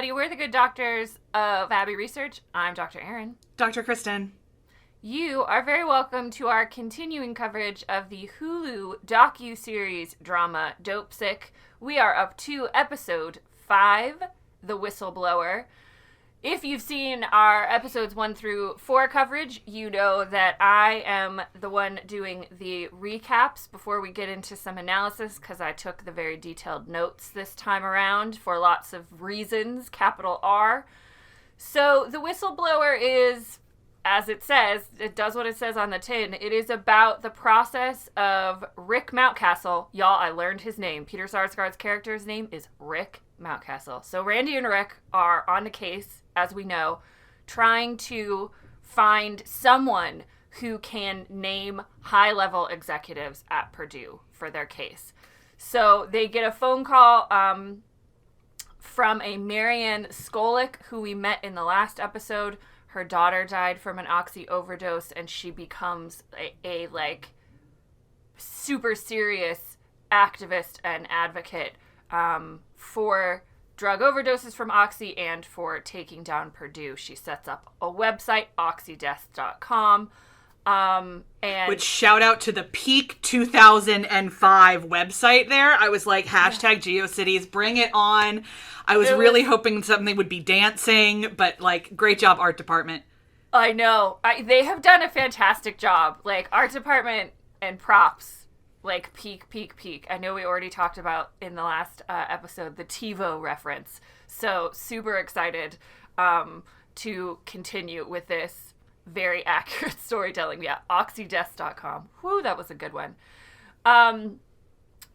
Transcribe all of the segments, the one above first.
everybody. We're the good doctors of Abbey Research. I'm Dr. Erin. Dr. Kristen. You are very welcome to our continuing coverage of the Hulu docu-series drama Dopesick. We are up to episode 5, The Whistleblower. If you've seen our episodes 1 through 4 coverage, you know that I am the one doing the recaps before we get into some analysis, because I took the very detailed notes this time around for lots of reasons, capital R. So The Whistleblower is, as it says, it does what it says on the tin. It is about the process of Rick Mountcastle. Y'all, I learned his name. Peter Sarsgaard's character's name is Rick Mountcastle. So Randy and Rick are on the case, as we know, trying to find someone who can name high-level executives at Purdue for their case. So they get a phone call from a Marianne Skolick, who we met in the last episode. Her daughter died from an oxy overdose, and she becomes a super serious activist and advocate for drug overdoses from oxy and for taking down Purdue. She sets up a website, oxydeath.com. Which, shout out to the peak 2005 website there. I was like, hashtag GeoCities, bring it on. I was really hoping something would be dancing, but like, great job, art department. I know. They have done a fantastic job. Like, art department and props. Like, peak. I know we already talked about in the last episode the TiVo reference. So, super excited to continue with this very accurate storytelling. Yeah, oxydeath.com. Whew, that was a good one.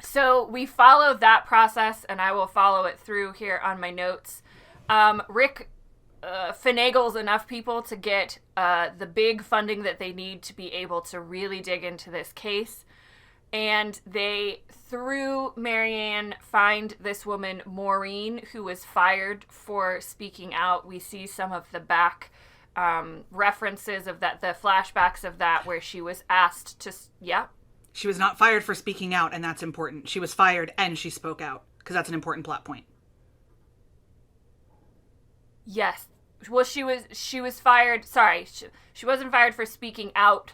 So, we follow that process, and I will follow it through here on my notes. Rick finagles enough people to get the big funding that they need to be able to really dig into this case. And they, through Marianne, find this woman, Maureen, who was fired for speaking out. We see some of the back references of that, the flashbacks of that, where she was asked to, She was not fired for speaking out, and that's important. She was fired and she spoke out, because that's an important plot point. Yes. Well, she was fired, she wasn't fired for speaking out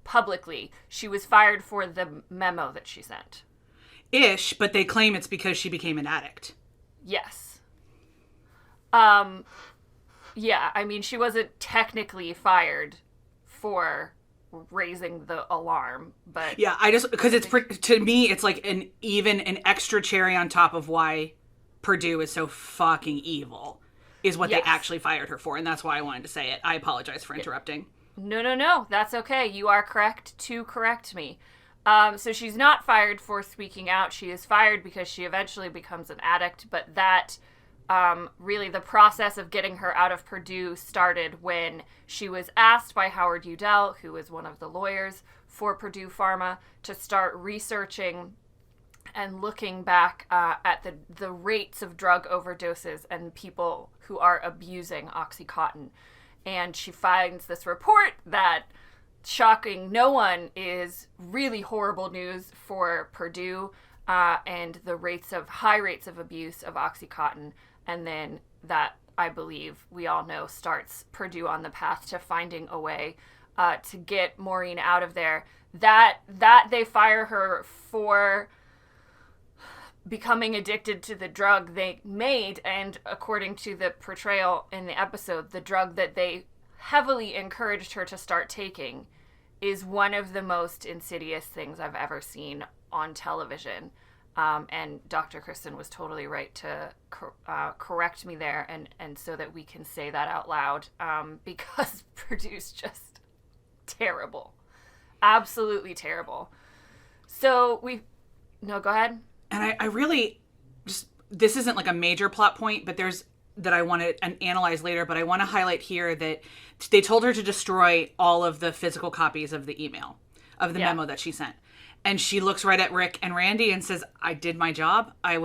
publicly. She was fired for the memo that she sent. Ish, but they claim it's because she became an addict. Yes. Yeah, I mean, she wasn't technically fired for raising the alarm, but... Yeah, because to me, it's like an extra cherry on top of why Purdue is so fucking evil, is what they actually fired her for, and that's why I wanted to say it. I apologize for interrupting. No. That's okay. You are correct to correct me. So she's not fired for speaking out. She is fired because she eventually becomes an addict. But that, really, the process of getting her out of Purdue started when she was asked by Howard Udell, who is one of the lawyers for Purdue Pharma, to start researching and looking back at the rates of drug overdoses and people who are abusing OxyContin. And she finds this report that, shocking no one, is really horrible news for Purdue and the high rates of abuse of OxyContin. And then that, I believe, we all know, starts Purdue on the path to finding a way to get Maureen out of there. That they fire her for becoming addicted to the drug they made, and according to the portrayal in the episode, the drug that they heavily encouraged her to start taking is one of the most insidious things I've ever seen on television. And Dr. Kristen was totally right to correct me there, and so that we can say that out loud, because Purdue's just terrible. Absolutely terrible. So no, go ahead. And I really just, this isn't like a major plot point, but that I want to analyze later, but I want to highlight here that they told her to destroy all of the physical copies of the email, of the memo that she sent. And she looks right at Rick and Randy and says, I did my job. I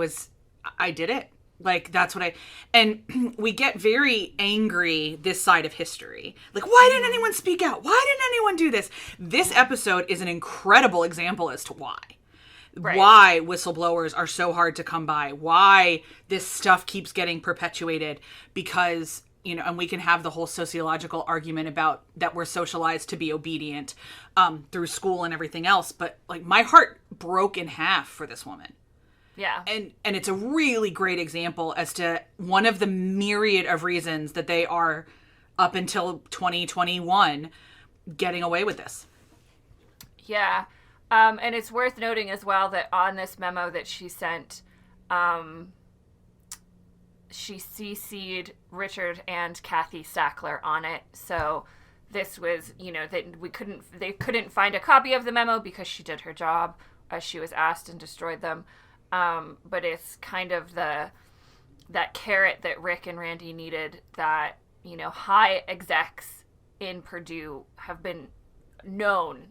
did it. Like, that's what and we get very angry this side of history. Like, why didn't anyone speak out? Why didn't anyone do this? This episode is an incredible example as to why. Right. Why whistleblowers are so hard to come by, why this stuff keeps getting perpetuated, because, you know, and we can have the whole sociological argument about that we're socialized to be obedient through school and everything else. But like, my heart broke in half for this woman. Yeah. And it's a really great example as to one of the myriad of reasons that they are, up until 2021, getting away with this. Yeah. And it's worth noting as well that on this memo that she sent, she CC'd Richard and Kathy Sackler on it. So this was, you know, that they couldn't find a copy of the memo because she did her job as she was asked and destroyed them. But it's kind of that carrot that Rick and Randy needed, that, you know, high execs in Purdue have known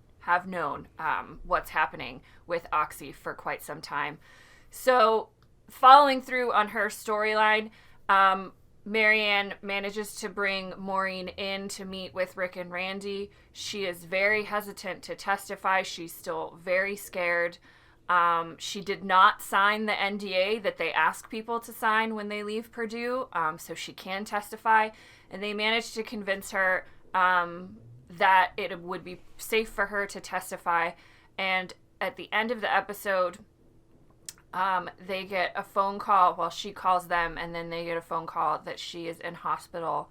what's happening with Oxy for quite some time. So following through on her storyline, Marianne manages to bring Maureen in to meet with Rick and Randy. She is very hesitant to testify. She's still very scared. She did not sign the NDA that they ask people to sign when they leave Purdue, so she can testify. And they managed to convince her that it would be safe for her to testify. And at the end of the episode, they get a phone call. Well, she calls them, and then they get a phone call that she is in hospital,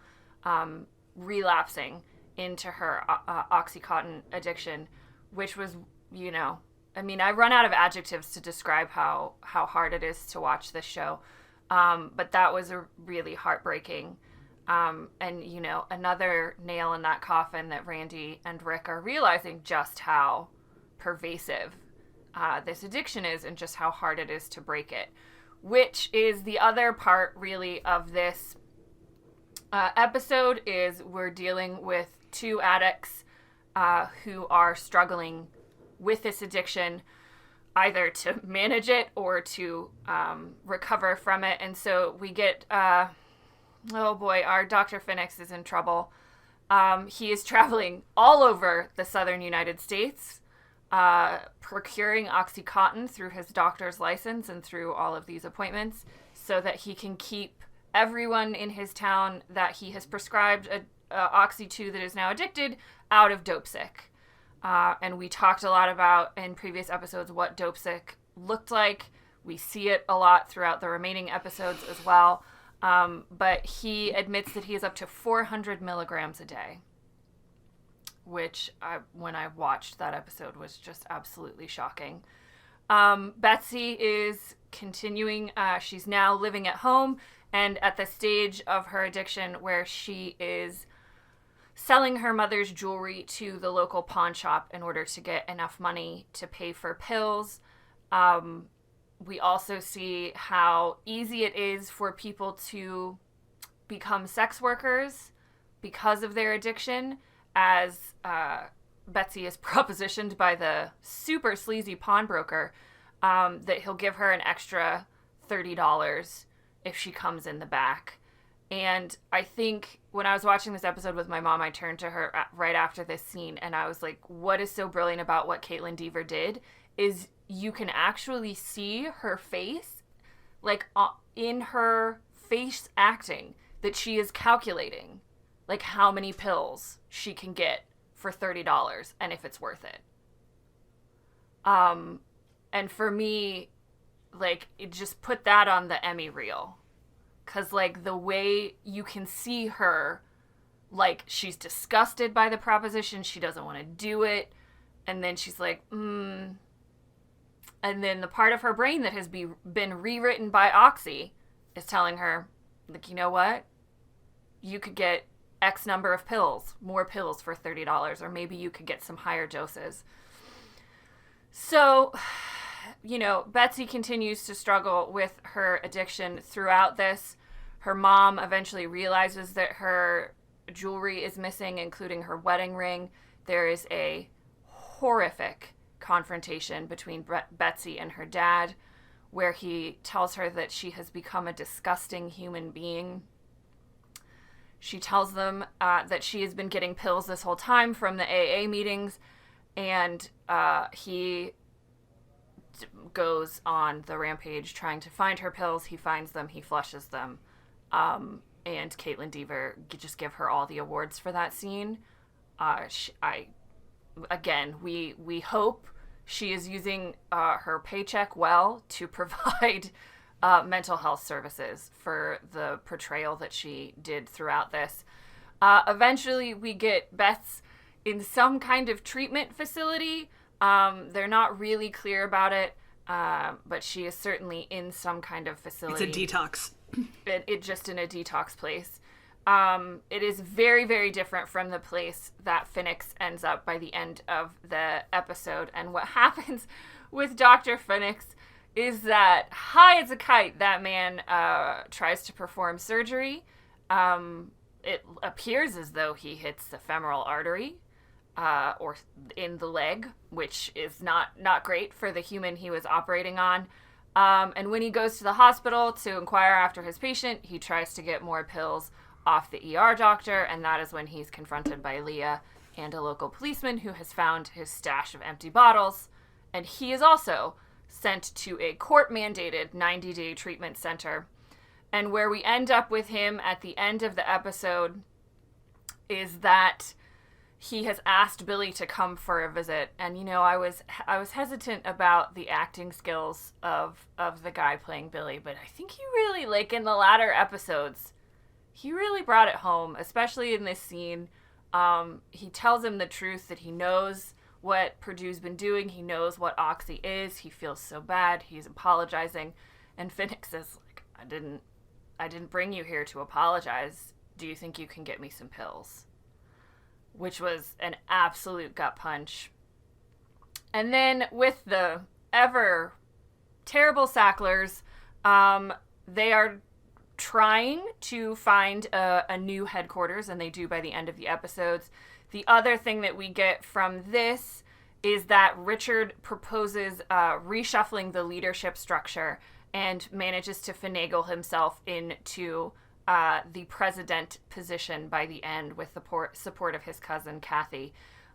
relapsing into her Oxycontin addiction, which was, you know, I mean, I run out of adjectives to describe how hard it is to watch this show. But that was a really heartbreaking, and, you know, another nail in that coffin that Randy and Rick are realizing just how pervasive this addiction is and just how hard it is to break it, which is the other part really of this episode. Is we're dealing with two addicts who are struggling with this addiction, either to manage it or to recover from it. And so we get, oh boy, our Dr. Finnix is in trouble. He is traveling all over the southern United States, procuring OxyContin through his doctor's license and through all of these appointments so that he can keep everyone in his town that he has prescribed Oxy to that is now addicted out of Dopesick. And we talked a lot about in previous episodes what Dopesick looked like. We see it a lot throughout the remaining episodes as well. But he admits that he is up to 400 milligrams a day, which when I watched that episode was just absolutely shocking. Betsy is continuing. She's now living at home and at the stage of her addiction where she is selling her mother's jewelry to the local pawn shop in order to get enough money to pay for pills. We also see how easy it is for people to become sex workers because of their addiction, as Betsy is propositioned by the super sleazy pawnbroker that he'll give her an extra $30 if she comes in the back. And I think when I was watching this episode with my mom, I turned to her right after this scene and I was like, what is so brilliant about what Caitlin Dever did is you can actually see her face, like in her face acting, that she is calculating like how many pills she can get for $30 and if it's worth it. And for me, like, it just put that on the Emmy reel. Because, like, the way you can see her, like, she's disgusted by the proposition. She doesn't want to do it. And then she's like, And then the part of her brain that has been rewritten by Oxy is telling her, like, you know what? You could get X number of pills, more pills for $30. Or maybe you could get some higher doses. So, you know, Betsy continues to struggle with her addiction throughout this. Her mom eventually realizes that her jewelry is missing, including her wedding ring. There is a horrific confrontation between Betsy and her dad, where he tells her that she has become a disgusting human being. She tells them that she has been getting pills this whole time from the AA meetings, and he goes on the rampage trying to find her pills. He finds them, he flushes them, and Caitlin Dever just give her all the awards for that scene. We hope she is using her paycheck well to provide mental health services for the portrayal that she did throughout this. Eventually, we get Beth's in some kind of treatment facility. They're not really clear about it, but she is certainly in some kind of facility. It's a detox. It just in a detox place. It is very, very different from the place that Finnix ends up by the end of the episode. And what happens with Dr. Finnix is that, high as a kite, that man tries to perform surgery. It appears as though he hits the femoral artery, or in the leg, which is not great for the human he was operating on. And when he goes to the hospital to inquire after his patient, he tries to get more pills off the ER doctor, and that is when he's confronted by Leah and a local policeman who has found his stash of empty bottles, and he is also sent to a court-mandated 90-day treatment center. And where we end up with him at the end of the episode is that he has asked Billy to come for a visit. And, I was hesitant about the acting skills of the guy playing Billy, but I think he really, in the latter episodes, he really brought it home, especially in this scene. He tells him the truth that he knows what Purdue's been doing. He knows what Oxy is. He feels so bad. He's apologizing. And Finnix says, I didn't bring you here to apologize. Do you think you can get me some pills? Which was an absolute gut punch. And then with the ever terrible Sacklers, they are trying to find a new headquarters, and they do by the end of the episodes. The other thing that we get from this is that Richard proposes reshuffling the leadership structure and manages to finagle himself into the president position by the end with the support of his cousin, Kathy.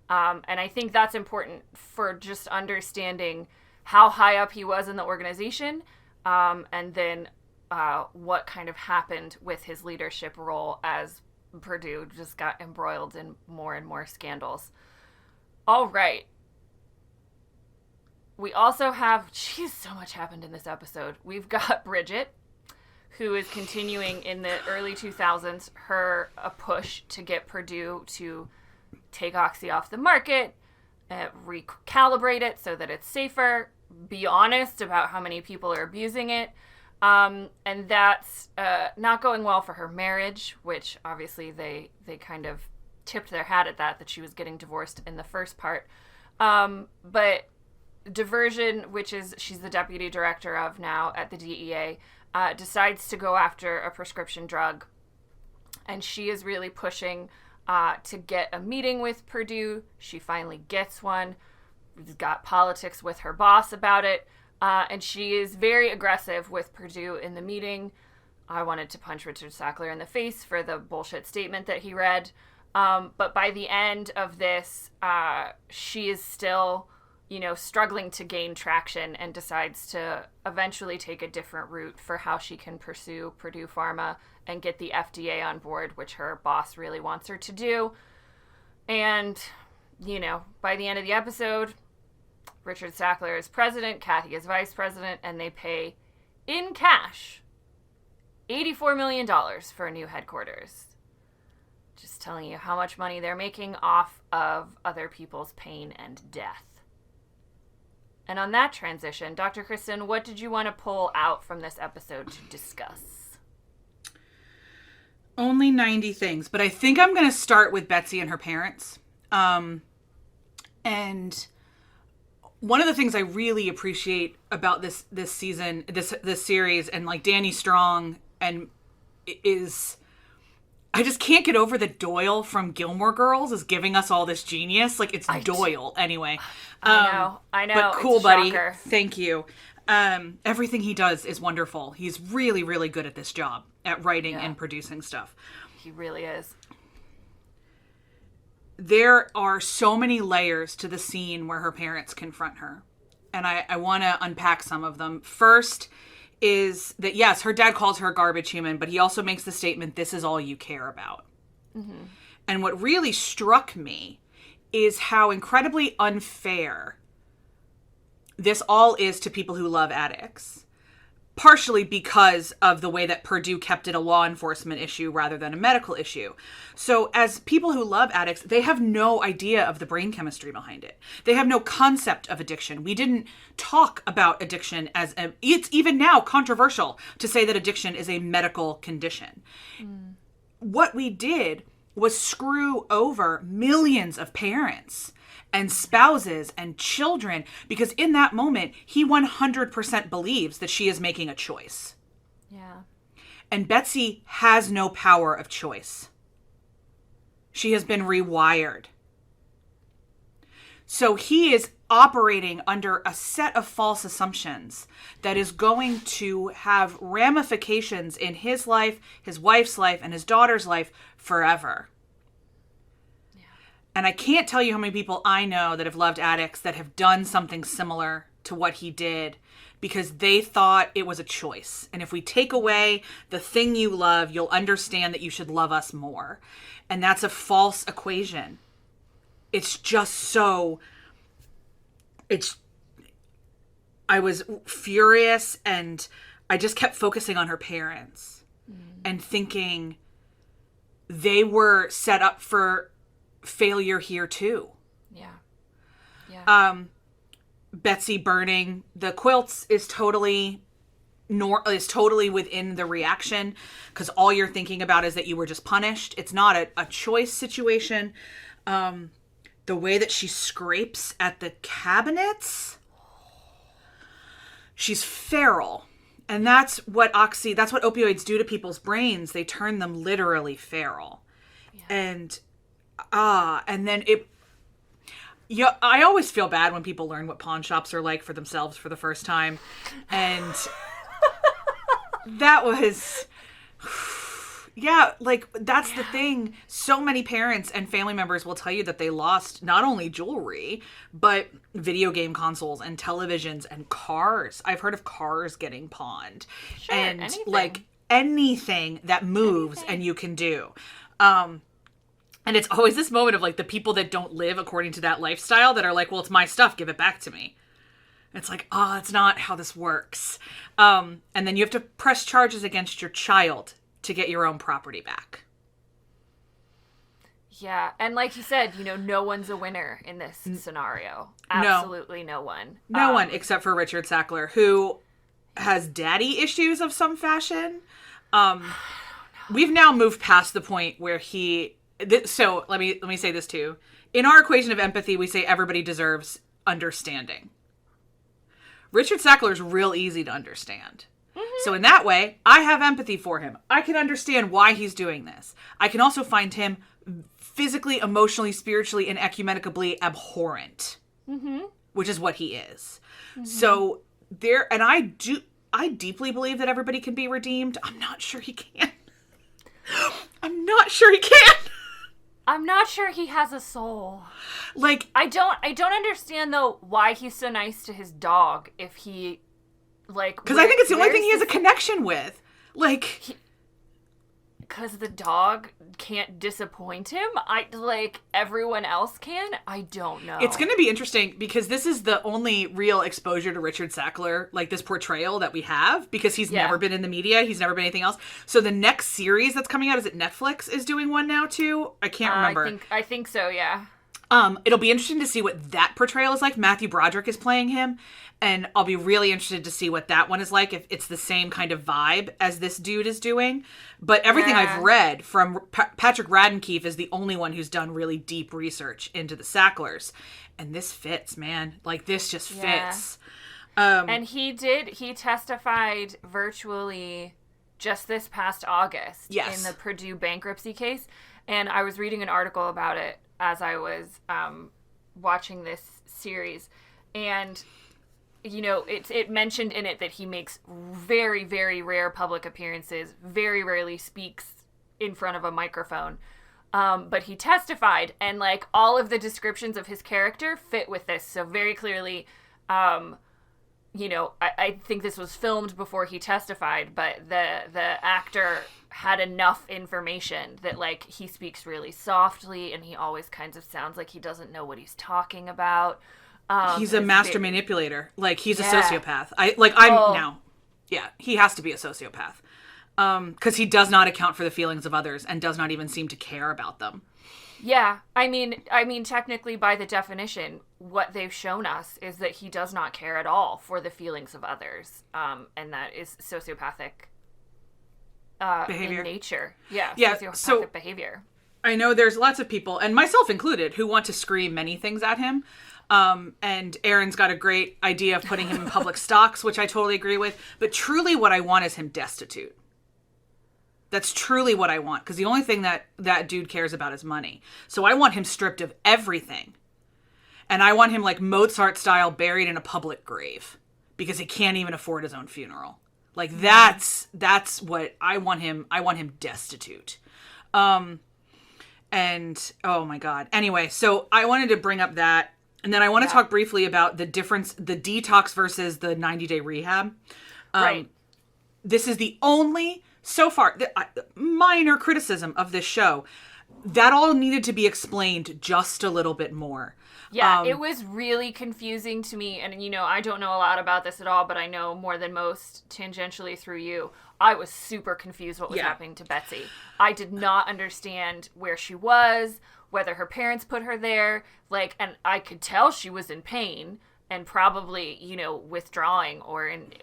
And I think that's important for just understanding how high up he was in the organization, and then what kind of happened with his leadership role as Purdue just got embroiled in more and more scandals. All right. We also have, so much happened in this episode. We've got Bridget, who is continuing in the early 2000s a push to get Purdue to take Oxy off the market, recalibrate it so that it's safer, be honest about how many people are abusing it. And that's not going well for her marriage, which obviously they kind of tipped their hat at that she was getting divorced in the first part. But Diversion, which is she's the deputy director of now at the DEA, decides to go after a prescription drug. And she is really pushing to get a meeting with Purdue. She finally gets one. She's got politics with her boss about it. And she is very aggressive with Purdue in the meeting. I wanted to punch Richard Sackler in the face for the bullshit statement that he read. But by the end of this, she is still, struggling to gain traction and decides to eventually take a different route for how she can pursue Purdue Pharma and get the FDA on board, which her boss really wants her to do. And, by the end of the episode, Richard Sackler is president, Kathy is vice president, and they pay in cash $84 million for a new headquarters. Just telling you how much money they're making off of other people's pain and death. And on that transition, Dr. Kristen, what did you want to pull out from this episode to discuss? Only 90 things, but I think I'm going to start with Betsy and her parents. And one of the things I really appreciate about this season, this series, and Danny Strong, and is I just can't get over that Doyle from Gilmore Girls is giving us all this genius. It's Doyle anyway. I know. But cool, buddy. Shocker. Thank you. Everything he does is wonderful. He's really, really good at this job, at writing and producing stuff. He really is. There are so many layers to the scene where her parents confront her. and I want to unpack some of them. First is that, yes, her dad calls her a garbage human, but he also makes the statement, this is all you care about. Mm-hmm. And what really struck me is how incredibly unfair this all is to people who love addicts. Partially because of the way that Purdue kept it a law enforcement issue rather than a medical issue. So as people who love addicts, they have no idea of the brain chemistry behind it. They have no concept of addiction. We didn't talk about addiction it's even now controversial to say that addiction is a medical condition. What we did was screw over millions of parents and spouses and children, because in that moment, he 100% believes that she is making a choice. Yeah. And Betsy has no power of choice. She has been rewired. So he is operating under a set of false assumptions that is going to have ramifications in his life, his wife's life, and his daughter's life forever. And I can't tell you how many people I know that have loved addicts that have done something similar to what he did because they thought it was a choice. And if we take away the thing you love, you'll understand that you should love us more. And that's a false equation. It's just so... I was furious, and I just kept focusing on her parents and thinking they were set up for failure here too. Yeah. Betsy burning the quilts is totally within the reaction, because all you're thinking about is that you were just punished. It's not a choice situation. The way that she scrapes at the cabinets, she's feral. And that's what opioids do to people's brains. They turn them literally feral. Yeah. And then I always feel bad when people learn what pawn shops are like for themselves for the first time. And that was, yeah, like, that's the thing. So many parents and family members will tell you that they lost not only jewelry, but video game consoles and televisions and cars. I've heard of cars getting pawned. Sure, and anything. Like anything that moves and you can do. And it's always this moment of, like, the people that don't live according to that lifestyle that are like, well, it's my stuff, give it back to me. And it's like, oh, that's not how this works. And then you have to press charges against your child to get your own property back. Yeah, and like you said, no one's a winner in this scenario. Absolutely no one. No one, except for Richard Sackler, who has daddy issues of some fashion. We've now moved past the point where so let me say this too. In our equation of empathy, we say everybody deserves understanding. Richard Sackler is real easy to understand. Mm-hmm. So in that way, I have empathy for him. I can understand why he's doing this. I can also find him physically, emotionally, spiritually, and ecumenically abhorrent, which is what he is. Mm-hmm. So I deeply believe that everybody can be redeemed. I'm not sure he can. I'm not sure he has a soul. Like, I don't understand though why he's so nice to his dog if he, like, because I think it's the only thing he has a connection with. Like, because the dog can't disappoint him. Everyone else can. I don't know. It's going to be interesting because this is the only real exposure to Richard Sackler, like this portrayal that we have, because he's never been in the media. He's never been anything else. So the next series that's coming out, is it Netflix is doing one now too? I can't remember. I think so. Yeah. It'll be interesting to see what that portrayal is like. Matthew Broderick is playing him, and I'll be really interested to see what that one is like, if it's the same kind of vibe as this dude is doing. But everything I've read from Patrick Raddenkeefe is the only one who's done really deep research into the Sacklers. And this fits, man. Like, this just fits. And he testified virtually just this past August in the Purdue bankruptcy case. And I was reading an article about it as I was watching this series, and it mentioned in it that he makes very, very rare public appearances, very rarely speaks in front of a microphone, but he testified, and like all of the descriptions of his character fit with this. So very clearly I think this was filmed before he testified, but the actor had enough information that, like, he speaks really softly and he always kind of sounds like he doesn't know what he's talking about. He's a master manipulator. Like, he's a sociopath. He has to be a sociopath. Because he does not account for the feelings of others and does not even seem to care about them. Yeah, I mean, technically, by the definition, what they've shown us is that he does not care at all for the feelings of others, and that is sociopathic behavior in nature. Yeah, sociopathic behavior. I know there's lots of people, and myself included, who want to scream many things at him. And Aaron's got a great idea of putting him in public stocks, which I totally agree with. But truly, what I want is him destitute. That's truly what I want, because the only thing that dude cares about is money. So I want him stripped of everything. And I want him, like, Mozart style, buried in a public grave, because he can't even afford his own funeral. Like, that's what I want him. I want him destitute. And oh my God. Anyway, so I wanted to bring up that. And then I want to talk briefly about the difference, the detox versus the 90-day rehab. Right. This is the only, so far, minor criticism of this show. That all needed to be explained just a little bit more. Yeah, it was really confusing to me. And, I don't know a lot about this at all, but I know more than most tangentially through you. I was super confused what was happening to Betsy. I did not understand where she was, whether her parents put her there. Like, and I could tell she was in pain and probably, withdrawing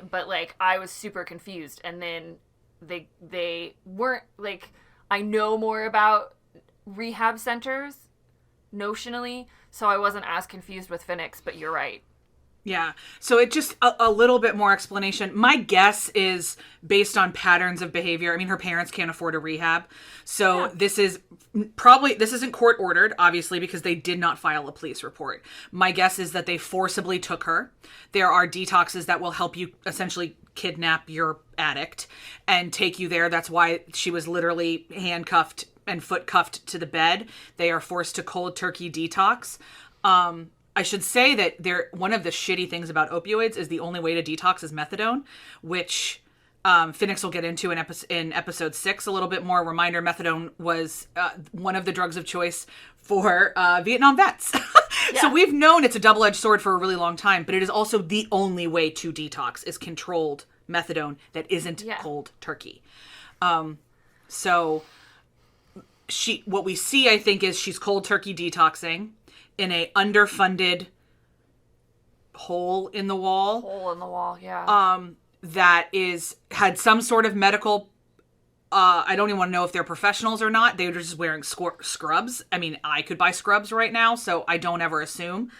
but, like, I was super confused. And then they weren't, like, I know more about rehab centers notionally, so I wasn't as confused with Finnix, but you're right. Yeah. So it just a little bit more explanation. My guess is based on patterns of behavior. I mean, her parents can't afford a rehab. So this isn't court ordered, obviously, because they did not file a police report. My guess is that they forcibly took her. There are detoxes that will help you essentially kidnap your addict and take you there. That's why she was literally handcuffed and foot cuffed to the bed. They are forced to cold turkey detox. I should say that one of the shitty things about opioids is the only way to detox is methadone, which Finnix will get into in episode 6 a little bit more. Reminder, methadone was one of the drugs of choice for Vietnam vets. So we've known it's a double-edged sword for a really long time, but it is also the only way to detox is controlled methadone that isn't cold turkey. So what we see, I think, is she's cold turkey detoxing in a underfunded hole in the wall, that had some sort of medical, I don't even want to know if they're professionals or not. They were just wearing scrubs. I mean, I could buy scrubs right now, so I don't ever assume.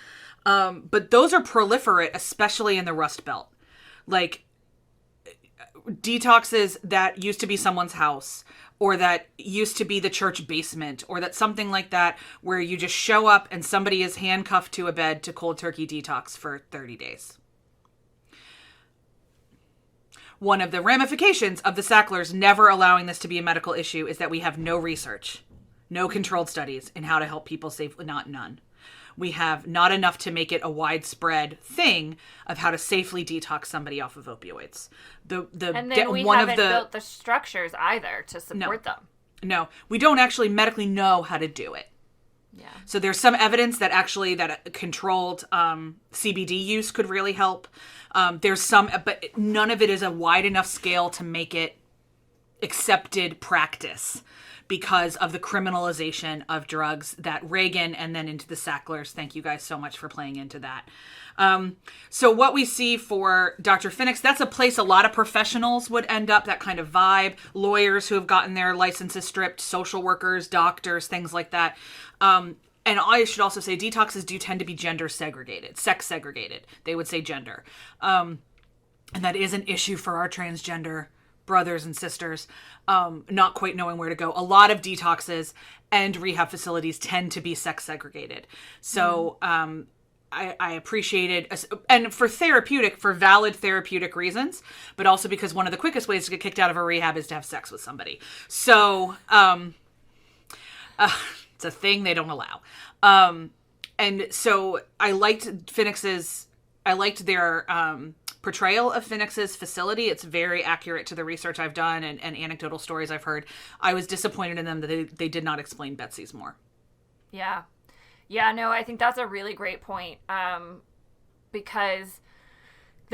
But those are proliferate, especially in the Rust Belt. Like, detoxes that used to be someone's house, or that used to be the church basement, or that something like that, where you just show up and somebody is handcuffed to a bed to cold turkey detox for 30 days. One of the ramifications of the Sacklers never allowing this to be a medical issue is that we have no research, no controlled studies in how to help people safely, none. We have not enough to make it a widespread thing of how to safely detox somebody off of opioids. And then we haven't built the structures either to support them. No, we don't actually medically know how to do it. Yeah. So there's some evidence that actually that controlled CBD use could really help. There's some, but none of it is a wide enough scale to make it accepted practice because of the criminalization of drugs that Reagan and then into the Sacklers. Thank you guys so much for playing into that. So what we see for Dr. Finnix, that's a place a lot of professionals would end up, that kind of vibe. Lawyers who have gotten their licenses stripped, social workers, doctors, things like that. And I should also say detoxes do tend to be gender segregated, sex segregated. They would say gender. And that is an issue for our transgender brothers and sisters, not quite knowing where to go. A lot of detoxes and rehab facilities tend to be sex segregated. So I appreciated, and for valid therapeutic reasons, but also because one of the quickest ways to get kicked out of a rehab is to have sex with somebody. So it's a thing they don't allow. And so I liked their portrayal of Finnix's facility. It's very accurate to the research I've done and anecdotal stories I've heard. I was disappointed in them that they did not explain Betsy's more. Yeah. Yeah, no, I think that's a really great point. Because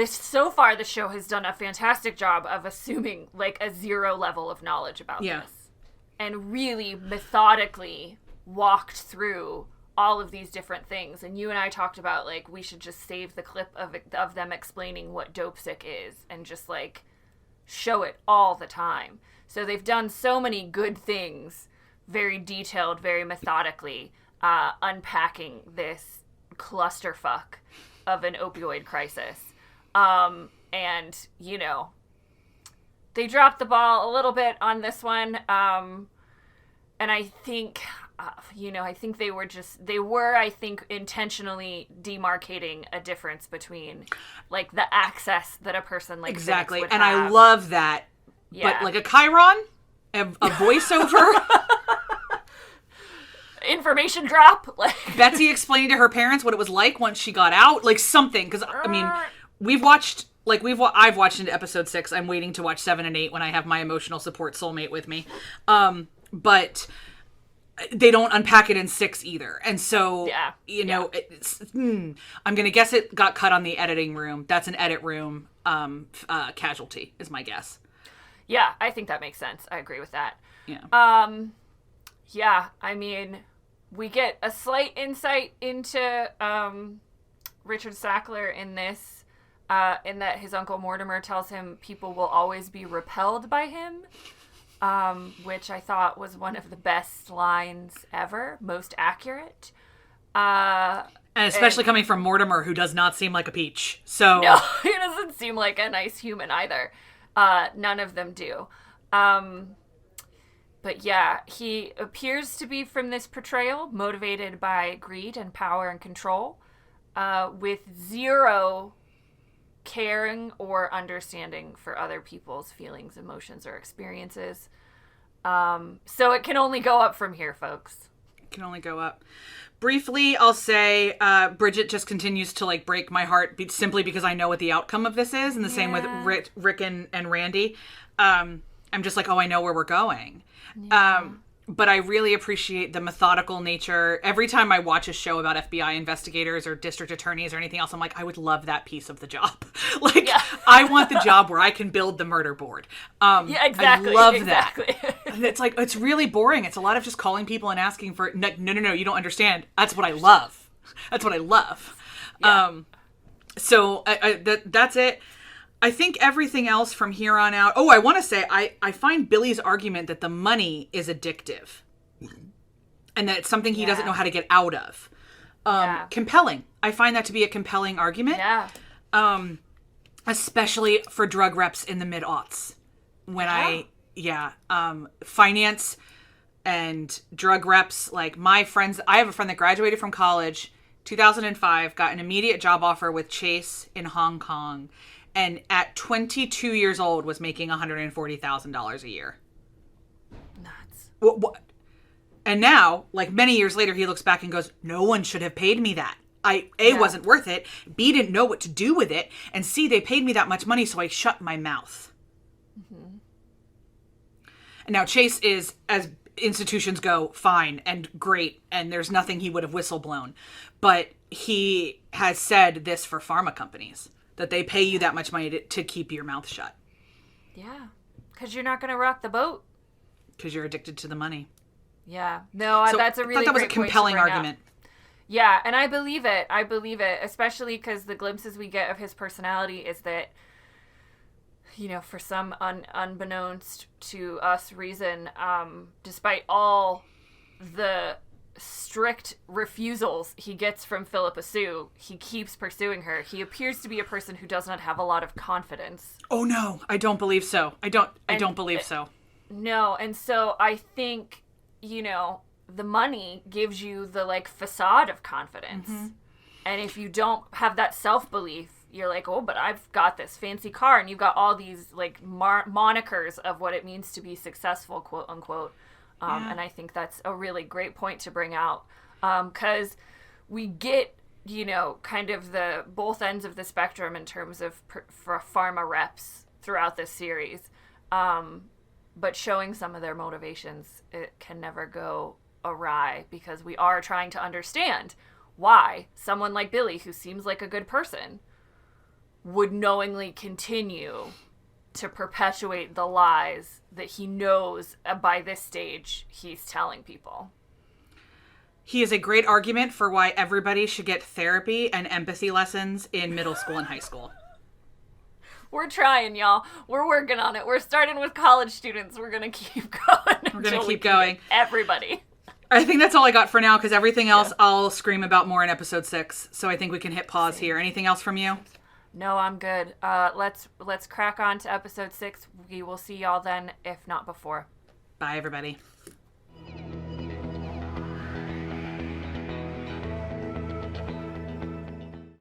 so far the show has done a fantastic job of assuming like a zero level of knowledge about this. And really methodically walked through all of these different things. And you and I talked about like we should just save the clip of them explaining what Dopesick is and just like show it all the time. So they've done so many good things, very detailed, very methodically, unpacking this clusterfuck of an opioid crisis. And, you know, they dropped the ball a little bit on this one. And I think, I think they were, I think, intentionally demarcating a difference between, like, the access that a person like exactly, would and have. I love that. Yeah. But, like, a chyron, a voiceover, information drop. Like Betsy explaining to her parents what it was like once she got out, like something. Because, I mean, I've watched into episode 6. I'm waiting to watch 7 and 8 when I have my emotional support soulmate with me. But they don't unpack it in 6 either. And so, I'm going to guess it got cut on the editing room. That's an edit room casualty is my guess. Yeah, I think that makes sense. I agree with that. Yeah. Yeah, I mean, we get a slight insight into Richard Sackler in this, in that his Uncle Mortimer tells him people will always be repelled by him, which I thought was one of the best lines ever, most accurate. And especially coming from Mortimer, who does not seem like a peach. So no, he doesn't seem like a nice human either. None of them do. But yeah, he appears to be, from this portrayal, motivated by greed and power and control, with zero caring or understanding for other people's feelings, emotions, or experiences. So it can only go up from here, folks. It can only go up. Briefly, I'll say Bridget just continues to like break my heart simply because I know what the outcome of this is. And the same with Rick and Randy. I'm just like, oh, I know where we're going. Yeah. But I really appreciate the methodical nature. Every time I watch a show about FBI investigators or district attorneys or anything else, I'm like, I would love that piece of the job. I want the job where I can build the murder board. Yeah, exactly. I love that. And it's like, it's really boring. It's a lot of just calling people and asking for, no, you don't understand. That's what I love. That's what I love. Yeah. So that's it. I think everything else from here on out... Oh, I want to say, I find Billy's argument that the money is addictive. And that it's something he doesn't know how to get out of. Compelling. I find that to be a compelling argument. Yeah. Especially for drug reps in the mid-aughts. When finance and drug reps, like my friends... I have a friend that graduated from college, 2005, got an immediate job offer with Chase in Hong Kong, and at 22 years old was making $140,000 a year. Nuts. What? And now, like many years later, he looks back and goes, no one should have paid me that. Wasn't worth it. B, didn't know what to do with it. And C, they paid me that much money, so I shut my mouth. Mm-hmm. And now Chase is, as institutions go, fine and great, and there's nothing he would have whistleblown. But he has said this for pharma companies. That they pay you that much money to keep your mouth shut. Yeah. Because you're not going to rock the boat. Because you're addicted to the money. Yeah. No, so that's a really I thought that was a compelling argument. Yeah, and I believe it. Especially because the glimpses we get of his personality is that, for some unbeknownst to us reason, despite all the strict refusals he gets from Philippa Sue, he keeps pursuing her. He appears to be a person who does not have a lot of confidence. Oh no, I don't believe so. I don't believe so. No, and so I think, the money gives you the facade of confidence. Mm-hmm. And if you don't have that self-belief, you're like, oh, but I've got this fancy car, and you've got all these monikers of what it means to be successful, quote unquote. And I think that's a really great point to bring out, because we get, kind of the both ends of the spectrum in terms of for pharma reps throughout this series. But showing some of their motivations, it can never go awry because we are trying to understand why someone like Billy, who seems like a good person, would knowingly continue to perpetuate the lies that he knows by this stage he's telling people. He is a great argument for why everybody should get therapy and empathy lessons in middle school and high school. We're trying, y'all. We're working on it. We're starting with college students. We're going to keep going. We're going to keep going. Everybody. I think that's all I got for now, because everything else I'll scream about more in episode 6. So I think we can hit pause here. Anything else from you? No, I'm good. Let's crack on to episode 6. We will see y'all then, if not before. Bye, everybody.